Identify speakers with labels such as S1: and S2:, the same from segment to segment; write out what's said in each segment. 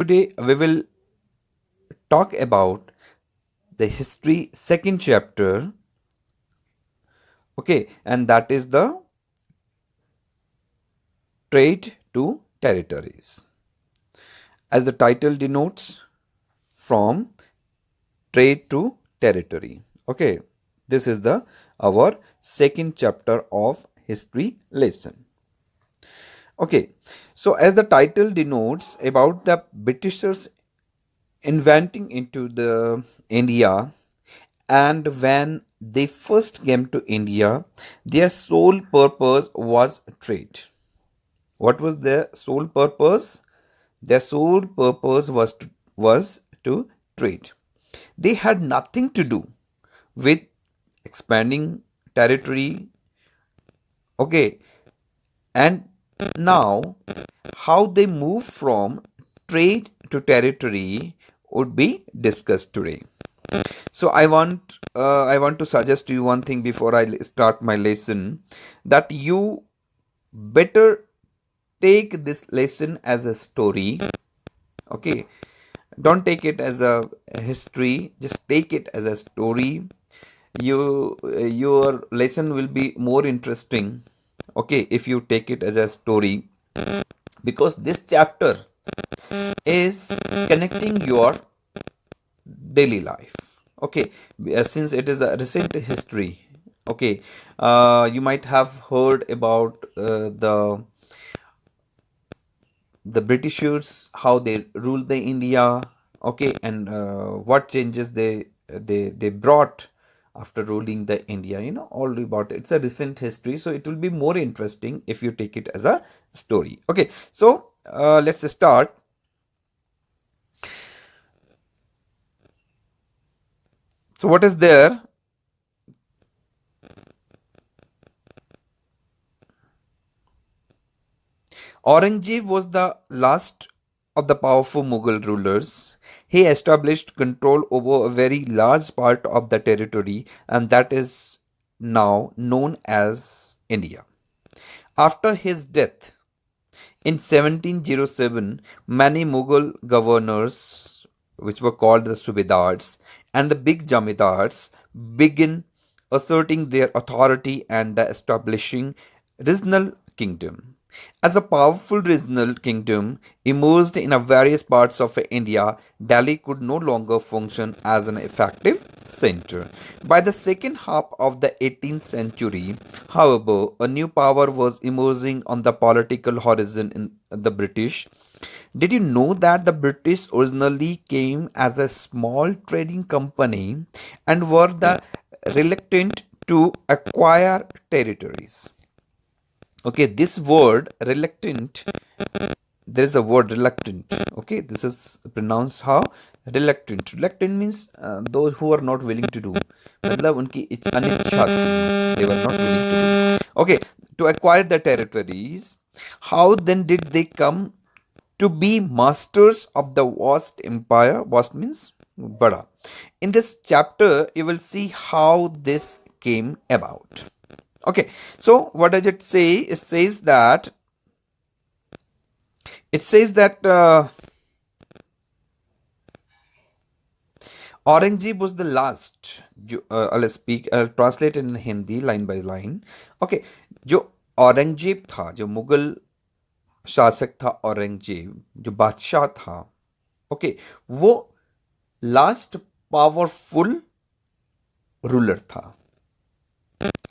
S1: Today we will talk about the history second chapter, okay, and that is the trade to territories. As the title denotes, from trade to territory. Okay, this is the our second chapter of history lesson. Okay, so as the title denotes about the Britishers inventing into the India, and when they first came to India, their sole purpose was trade. What was their sole purpose? Their sole purpose was to trade. They had nothing to do with expanding territory. Okay, and now how they move from trade to territory would be discussed today. So I want to suggest to you one thing before I start my lesson, that you better take this lesson as a story. Okay, don't take it as a history, just take it as a story. Your lesson will be more interesting, okay, if you take it as a story, because this chapter is connecting your daily life. Okay, since it is a recent history. Okay, you might have heard about the Britishers, how they ruled the India. Okay, and what changes they brought after ruling the India. All about it. It's a recent history, so it will be more interesting if you take it as a story. Okay, so let's start. So what is there? Aurangzeb was the last of the powerful Mughal rulers. He established control over a very large part of the territory, and that is now known as India. After his death in 1707, many Mughal governors, which were called the Subedars, and the big Jamidars began asserting their authority and establishing regional kingdom. As a powerful regional kingdom emerged in various parts of India, Delhi could no longer function as an effective center. By the second half of the 18th century, however, a new power was emerging on the political horizon in the British. Did you know that the British originally came as a small trading company and were the reluctant to acquire territories? Okay, this word reluctant, there is a word reluctant. Okay, this is pronounced how? Reluctant. Reluctant means those who are not willing to do. मतलब उनकी अनिच्छा थी, means they were not willing to do. Okay, to acquire the territories. How then did they come to be masters of the vast empire? Vast means bada. In this chapter, you will see how this came about. Okay, so what does it say? It says that Aurangzeb was the last. I'll translate in Hindi line by line. Okay, जो औरंगजेब था, जो मुगल शासक था, औरंगजेब जो बादशाह था, okay, वो last powerful ruler था.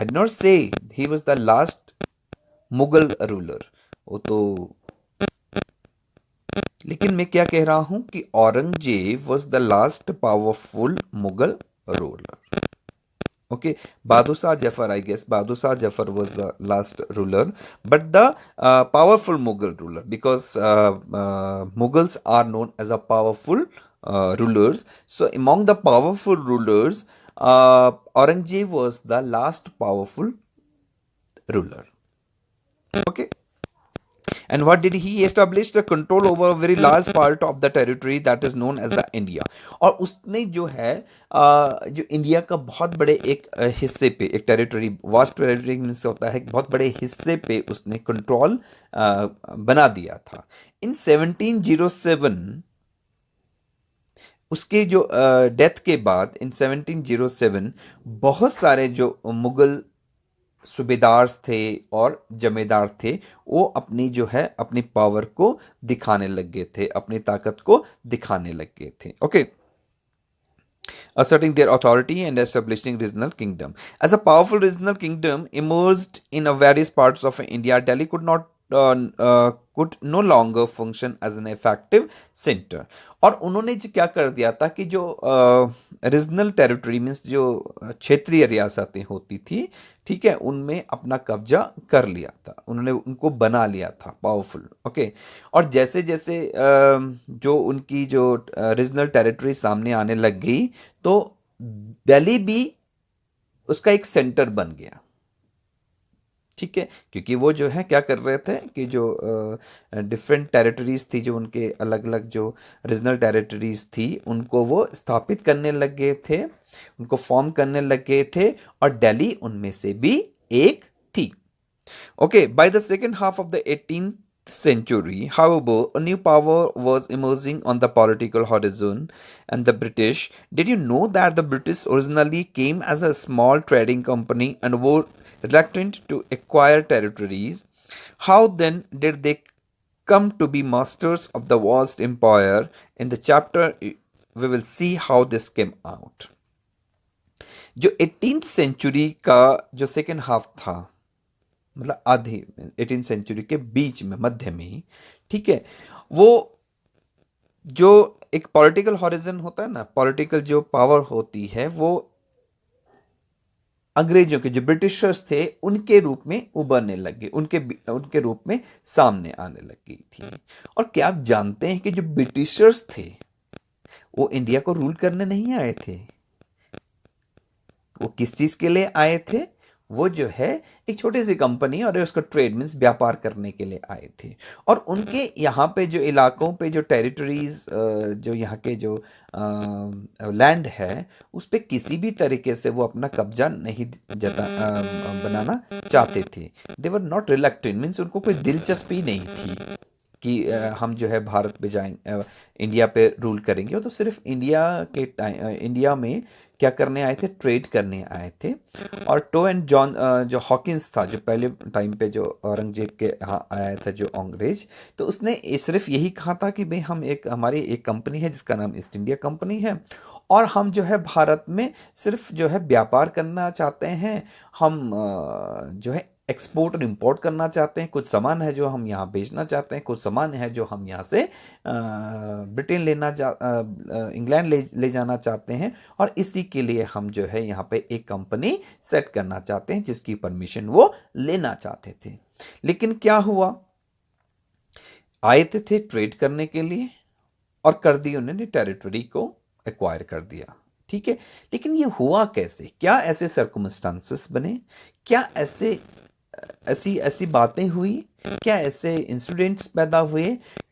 S1: I did not say he was the last Mughal ruler. वो तो, लेकिन मैं क्या कह रहा हूं कि Aurangzeb was the last powerful Mughal ruler. Okay, Badushah Jafar, I guess Badushah Jafar was the last ruler, but the powerful Mughal ruler, because Mughals are known as a powerful rulers. So among the powerful rulers, Aurangzeb was the last powerful ruler. Okay, and what did he establish? The control over a very large part of the territory that is known as the India. और उसने जो है जो India का बहुत बड़े एक हिस्से पे, एक टेरिटरी, वास्ट टेरिटरी मीन्स होता है बहुत बड़े हिस्से पे उसने कंट्रोल बना दिया था. इन 1707 उसके जो डेथ के बाद इन 1707 बहुत सारे जो मुगल सूबेदार थे और जमींदार थे, वो अपनी जो है अपनी पावर को दिखाने लग गए थे, अपनी ताकत को दिखाने लग गए थे. Okay, asserting their authority and establishing regional kingdom. As a powerful regional kingdom emerged in various parts of India, Delhi could no longer function as an effective center. और उन्होंने जो क्या कर दिया था कि जो रीजनल टेरिटरी मीन्स जो क्षेत्रीय रियासतें होती थी, ठीक है, उनमें अपना कब्जा कर लिया था, उन्होंने उनको बना लिया था पावरफुल. ओके, और जैसे जैसे जो उनकी जो रीजनल टेरिटरी सामने आने लग गई, तो दिल्ली भी उसका एक सेंटर बन गया. ठीक है, क्योंकि वो जो है क्या कर रहे थे कि जो डिफरेंट टेरिटरीज थी, जो उनके अलग अलग जो रीजनल टेरिटरीज थी, उनको वो स्थापित करने लग गए थे, उनको फॉर्म करने लग गए थे, और दिल्ली उनमें से भी एक थी. Okay, by the second half of the 18th century, however, a new power was emerging on the political horizon, and the British. Did you know that the British originally came as a small trading company and were reluctant to acquire territories? How then did they come to be masters of the vast empire? In the chapter, we will see how this came out. जो 18th century का जो second half था, मतलब आधी 18 century के बीच में, मध्य में ही, ठीक है, वो जो एक पॉलिटिकल हॉरिजन होता है ना, पॉलिटिकल जो पावर होती है, वो अंग्रेजों के जो ब्रिटिशर्स थे उनके रूप में उभरने लग गए, उनके उनके रूप में सामने आने लग गई थी. और क्या आप जानते हैं कि जो ब्रिटिशर्स थे वो इंडिया को रूल करने नहीं आए थे, वो किस चीज के लिए आए थे? वो जो है एक छोटी सी कंपनी और उसका ट्रेड मीन्स व्यापार करने के लिए आए थे. और उनके यहाँ पे जो इलाकों पे जो टेरिटरीज, जो यहाँ के जो लैंड है, उस पे किसी भी तरीके से वो अपना कब्जा नहीं बनाना चाहते थे. दे वर नॉट रिलक्टेंट मीन्स उनको कोई दिलचस्पी नहीं थी कि हम जो है भारत पे जाएंगे, इंडिया पे रूल करेंगे. वो तो सिर्फ इंडिया के टाइम, इंडिया में क्या करने आए थे? ट्रेड करने आए थे. और टो एंड जॉन जो हॉकिंस था, जो पहले टाइम पे जो औरंगजेब के यहाँ आया था जो अंग्रेज, तो उसने सिर्फ यही कहा था कि भाई हम एक, हमारी एक कंपनी है जिसका नाम ईस्ट इंडिया कंपनी है, और हम जो है भारत में सिर्फ जो है व्यापार करना चाहते हैं, हम जो है एक्सपोर्ट और इंपोर्ट करना चाहते हैं, कुछ सामान है जो हम यहाँ बेचना चाहते हैं, कुछ सामान है जो हम यहाँ से ब्रिटेन इंग्लैंड ले जाना चाहते हैं, और इसी के लिए हम जो है यहाँ पे एक कंपनी सेट करना चाहते हैं जिसकी परमिशन वो लेना चाहते थे. लेकिन क्या हुआ? आए थे ट्रेड करने के लिए और कर दी उन्होंने टेरिटरी को एक्वायर कर दिया. ठीक है, लेकिन ये हुआ कैसे? क्या ऐसे सर्कमस्टांसेस बने? क्या ऐसे ऐसी ऐसी बातें हुई? क्या ऐसे इंसिडेंट्स पैदा हुए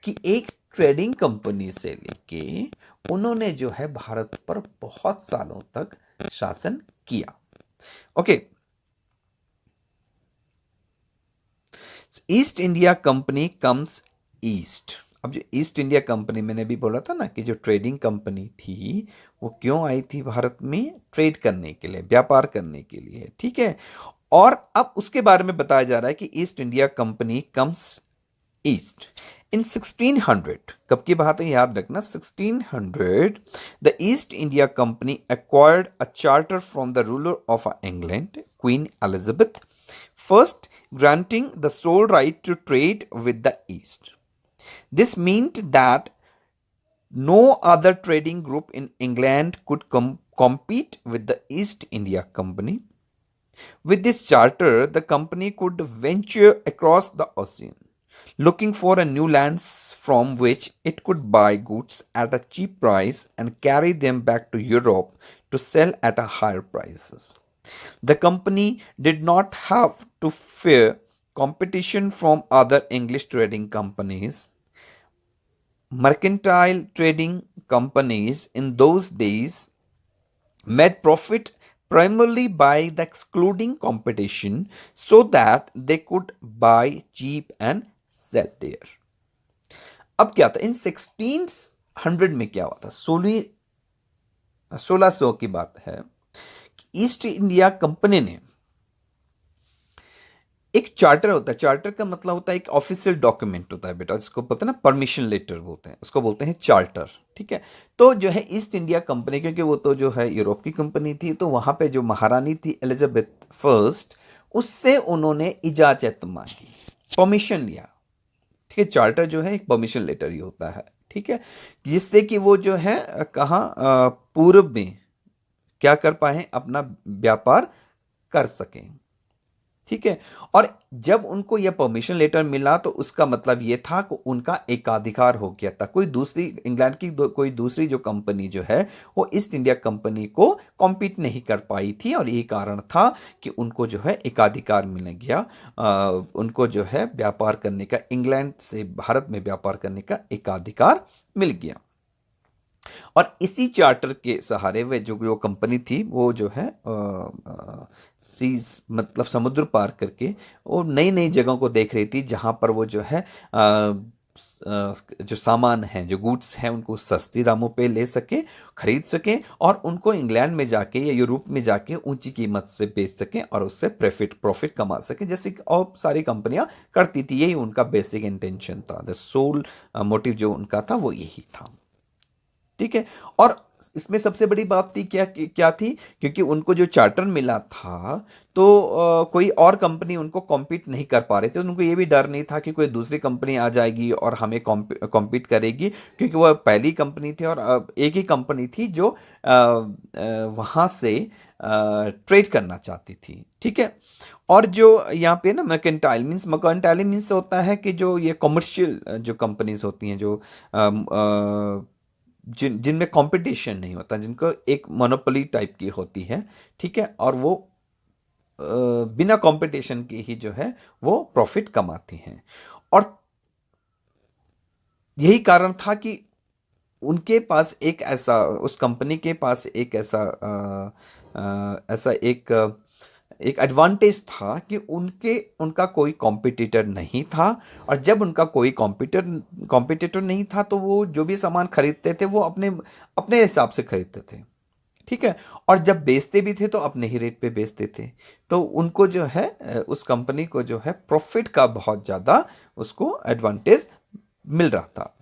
S1: कि एक ट्रेडिंग कंपनी से लेके उन्होंने जो है भारत पर बहुत सालों तक शासन किया? Okay, east India Company comes east. अब जो ईस्ट इंडिया कंपनी, मैंने भी बोला था ना कि जो ट्रेडिंग कंपनी थी, वो क्यों आई थी भारत में? ट्रेड करने के लिए, व्यापार करने के लिए. ठीक है, और अब उसके बारे में बताया जा रहा है कि East India Company comes East in 1600. कब की बात है याद रखना, 1600. The East India Company acquired a charter from the ruler of England, Queen Elizabeth, first granting the sole right to trade with the East. This meant that no other trading group in England could compete with the East India Company. With this charter, the company could venture across the ocean, looking for a new lands from which it could buy goods at a cheap price and carry them back to Europe to sell at a higher prices. The company did not have to fear competition from other English trading companies. Mercantile trading companies in those days made profit primarily by the excluding competition so that they could buy cheap and sell there. अब क्या था इन 1600 में? क्या हुआ था? 1600 की बात है। ईस्ट इंडिया कंपनी ने एक चार्टर होता है, चार्टर का मतलब होता है एक ऑफिशियल डॉक्यूमेंट होता है बेटा, जिसको बोलते हैं ना परमिशन लेटर बोलते हैं, उसको बोलते हैं चार्टर। ठीक है। तो जो है ईस्ट इंडिया कंपनी, क्योंकि वो तो जो है यूरोप की कंपनी थी, तो वहां पे जो महारानी थी एलिजाबेथ फर्स्ट, उससे उन्होंने इजाजत मांगी, परमिशन लिया। ठीक है। चार्टर जो है एक परमिशन लेटर ही होता है। ठीक है। जिससे कि वो जो है कहाँ पूर्व में क्या कर पाए, अपना व्यापार कर सकें। ठीक है। और जब उनको यह परमिशन लेटर मिला तो उसका मतलब यह था कि उनका एकाधिकार हो गया था, कोई दूसरी इंग्लैंड की कोई दूसरी जो कंपनी जो है वो ईस्ट इंडिया कंपनी को कॉम्पीट नहीं कर पाई थी, और यही कारण था कि उनको जो है एकाधिकार मिल गया। उनको जो है व्यापार करने का, इंग्लैंड से भारत में व्यापार करने का एकाधिकार मिल गया। और इसी चार्टर के सहारे वे जो जो कंपनी थी वो जो है सीज मतलब समुद्र पार करके वो नई नई जगहों को देख रही थी, जहां पर वो जो है जो सामान है, जो गुड्स हैं, उनको सस्ती दामों पे ले सके, खरीद सके, और उनको इंग्लैंड में जाके या यूरोप में जाके ऊंची कीमत से बेच सके और उससे प्रॉफिट प्रॉफिट कमा सके, जैसे कि और सारी कंपनियां करती थी। यही उनका बेसिक इंटेंशन था, द सोल मोटिव जो उनका था वो यही था। ठीक है। और इसमें सबसे बड़ी बात थी क्या क्या थी, क्योंकि उनको जो चार्टर मिला था तो कोई और कंपनी उनको कॉम्पीट नहीं कर पा रहे थे। उनको ये भी डर नहीं था कि कोई दूसरी कंपनी आ जाएगी और हमें कॉम्पीट करेगी, क्योंकि वह पहली कंपनी थी और एक ही कंपनी थी जो वहाँ से ट्रेड करना चाहती थी। ठीक है। और जो यहाँ पे ना मर्केंटाइल मीन्स होता है कि जो ये कॉमर्शियल जो कंपनीज होती हैं, जो जिनमें कंपटीशन नहीं होता, जिनको एक मोनोपोली टाइप की होती है। ठीक है। और वो बिना कंपटीशन के ही जो है वो प्रॉफिट कमाती हैं। और यही कारण था कि उनके पास एक ऐसा, उस कंपनी के पास एक ऐसा ऐसा एक एडवांटेज था कि उनका कोई कॉम्पिटिटर नहीं था। और जब उनका कोई कॉम्पिटिटर नहीं था तो वो जो भी सामान खरीदते थे वो अपने अपने हिसाब से खरीदते थे। ठीक है। और जब बेचते भी थे तो अपने ही रेट पे बेचते थे। तो उनको जो है उस कंपनी को जो है प्रॉफिट का बहुत ज़्यादा उसको एडवांटेज मिल रहा था।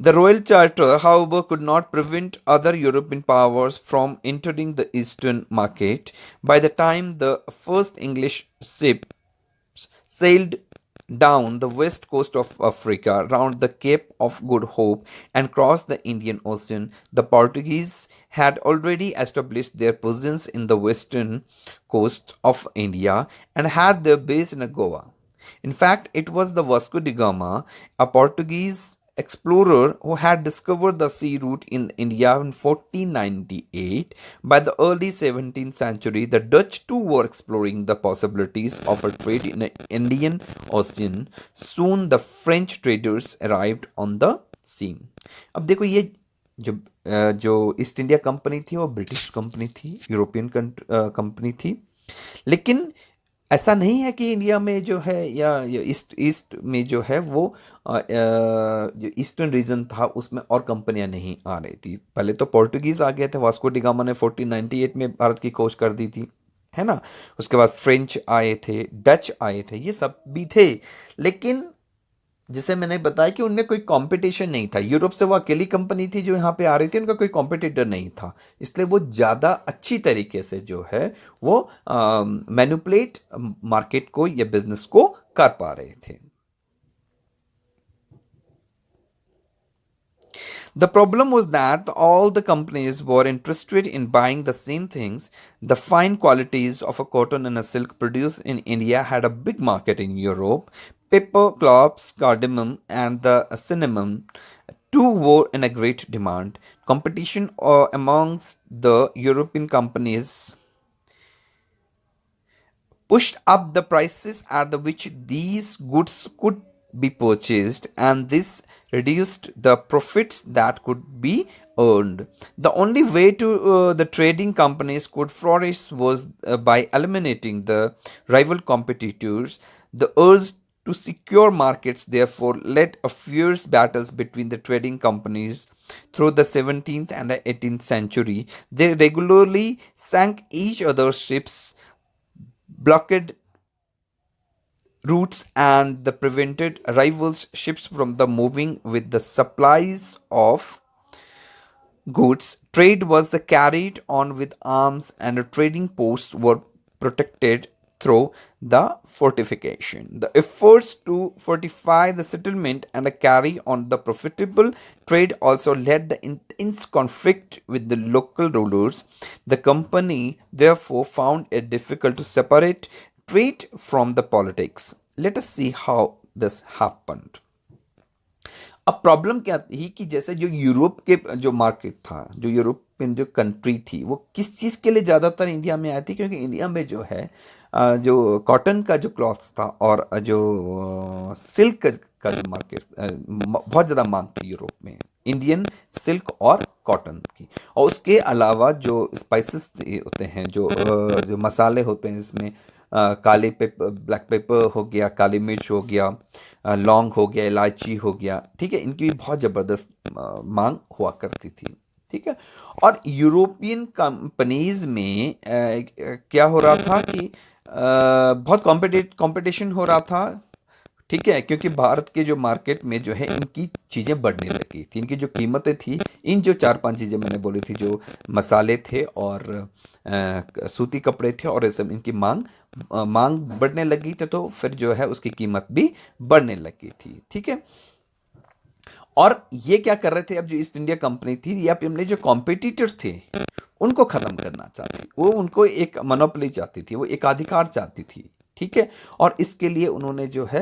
S1: The Royal Charter, however, could not prevent other European powers from entering the eastern market. By the time the first English ships sailed down the west coast of Africa, round the Cape of Good Hope, and crossed the Indian Ocean, the Portuguese had already established their presence in the western coast of India and had their base in Goa. In fact, it was the Vasco da Gama, a Portuguese explorer who had discovered the sea route in India in 1498. By the early 17th century, the Dutch too were exploring the possibilities of a trade in the Indian Ocean. Soon the French traders arrived on the scene. अब देखो ये जो जो east India company थी वो British company थी, European company थी। लेकिन ऐसा नहीं है कि इंडिया में जो है या ईस्ट ईस्ट में जो है वो जो ईस्टर्न रीजन था उसमें और कंपनियां नहीं आ रही थी। पहले तो पोर्टुगीज आ गए थे, वास्को डी गामा ने 1498 में भारत की खोज कर दी थी, है ना। उसके बाद फ्रेंच आए थे, डच आए थे, ये सब भी थे। लेकिन जैसे मैंने बताया कि उनमें कोई कंपटीशन नहीं था, यूरोप से वो अकेली कंपनी थी जो यहाँ पे आ रही थी, उनका कोई कॉम्पिटिटर नहीं था। इसलिए वो ज़्यादा अच्छी तरीके से जो है वो मैनिपुलेट मार्केट को या बिजनेस को कर पा रहे थे। The problem was that all the companies were interested in buying the same things. The fine qualities of a cotton and a silk produced in India had a big market in Europe. Pepper, cloves, cardamom, and the cinnamon too were in a great demand. Competition amongst the European companies pushed up the prices at the which these goods could be purchased, and this reduced the profits that could be earned. The only way to the trading companies could flourish was by eliminating the rival competitors. The urge To secure markets, therefore, led a fierce battles between the trading companies through the 17th and the 18th century. They regularly sank each other's ships, blockaded routes, and the prevented rivals' ships from the moving with the supplies of goods. Trade was the carried on with arms, and the trading posts were protected through the fortification. The efforts to fortify the settlement and carry on the profitable trade also led the intense conflict with the local rulers. The company therefore found it difficult to separate trade from the politics. Let us see how this happened. अब problem क्या थी कि जैसे जो Europe के जो market था, जो यूरोपियन जो कंट्री थी, वो किस चीज़ के लिए ज़्यादातर इंडिया में आई थी, क्योंकि इंडिया में जो है जो कॉटन का जो क्लॉथ्स था और जो सिल्क का जो मार्केट बहुत ज़्यादा मांग थी यूरोप में, इंडियन सिल्क और कॉटन की। और उसके अलावा जो स्पाइसेस होते हैं, जो मसाले होते हैं, इसमें काले पेपर, ब्लैक पेपर हो गया, काली मिर्च हो गया, लौंग हो गया, इलायची हो गया, ठीक है, इनकी भी बहुत ज़बरदस्त मांग हुआ करती थी। ठीक है। और यूरोपियन कंपनीज में क्या हो रहा था कि बहुत कंपटीशन हो रहा था। ठीक है, क्योंकि भारत के जो मार्केट में जो है इनकी चीज़ें बढ़ने लगी थी, इनकी जो कीमतें थी, इन जो चार पांच चीज़ें मैंने बोली थी, जो मसाले थे और सूती कपड़े थे, और ये सब, इनकी मांग बढ़ने लगी थी, तो फिर जो है उसकी कीमत भी बढ़ने लगी थी। ठीक है। और ये क्या कर रहे थे, अब जो ईस्ट इंडिया कंपनी थी, या अपने जो कॉम्पिटिटर्स थे उनको खत्म करना चाहती, वो उनको एक मोनोपोली चाहती थी, वो एकाधिकार चाहती थी। ठीक है। और इसके लिए उन्होंने जो है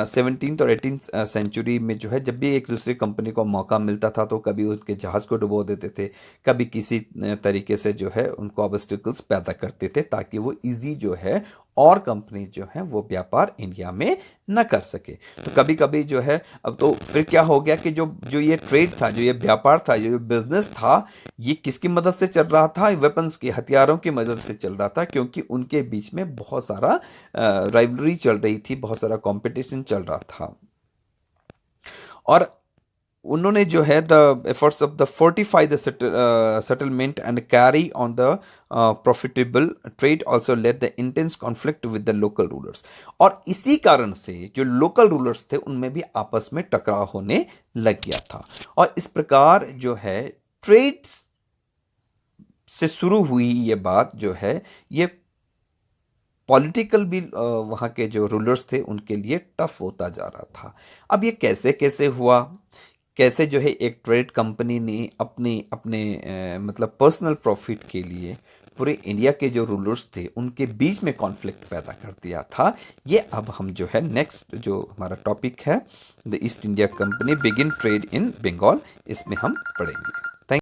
S1: 17th और 18th सेंचुरी में जो है, जब भी एक दूसरी कंपनी को मौका मिलता था, तो कभी उनके जहाज को डुबो देते थे, कभी किसी तरीके से जो है उनको ऑब्स्टिकल्स पैदा करते थे, ताकि वो इजी जो है और कंपनी जो है वो व्यापार इंडिया में न कर सके। तो कभी कभी जो है, अब तो फिर क्या हो गया कि जो जो ये ट्रेड था, जो ये व्यापार था, जो बिजनेस था, ये किसकी मदद से चल रहा था? वेपन्स के, हथियारों की मदद से चल रहा था, क्योंकि उनके बीच में बहुत सारा राइवलरी चल रही थी, बहुत सारा कंपटीशन चल रहा था। और उन्होंने जो है the efforts of the fortify the settlement and carry on the profitable trade also let the intense conflict with the local rulers. और इसी कारण से जो लोकल रूलर्स थे उनमें भी आपस में टकराव होने लग गया था। और इस प्रकार जो है ट्रेड से शुरू हुई ये बात जो है, ये पॉलिटिकल भी वहाँ के जो रूलर्स थे उनके लिए टफ होता जा रहा था। अब ये कैसे कैसे हुआ, कैसे जो है एक ट्रेड कंपनी ने अपने अपने मतलब पर्सनल प्रॉफिट के लिए पूरे इंडिया के जो रूलर्स थे उनके बीच में कॉन्फ्लिक्ट पैदा कर दिया था, ये अब हम जो है नेक्स्ट जो हमारा टॉपिक है, the East India Company begin trade in Bengal, इसमें हम पढ़ेंगे।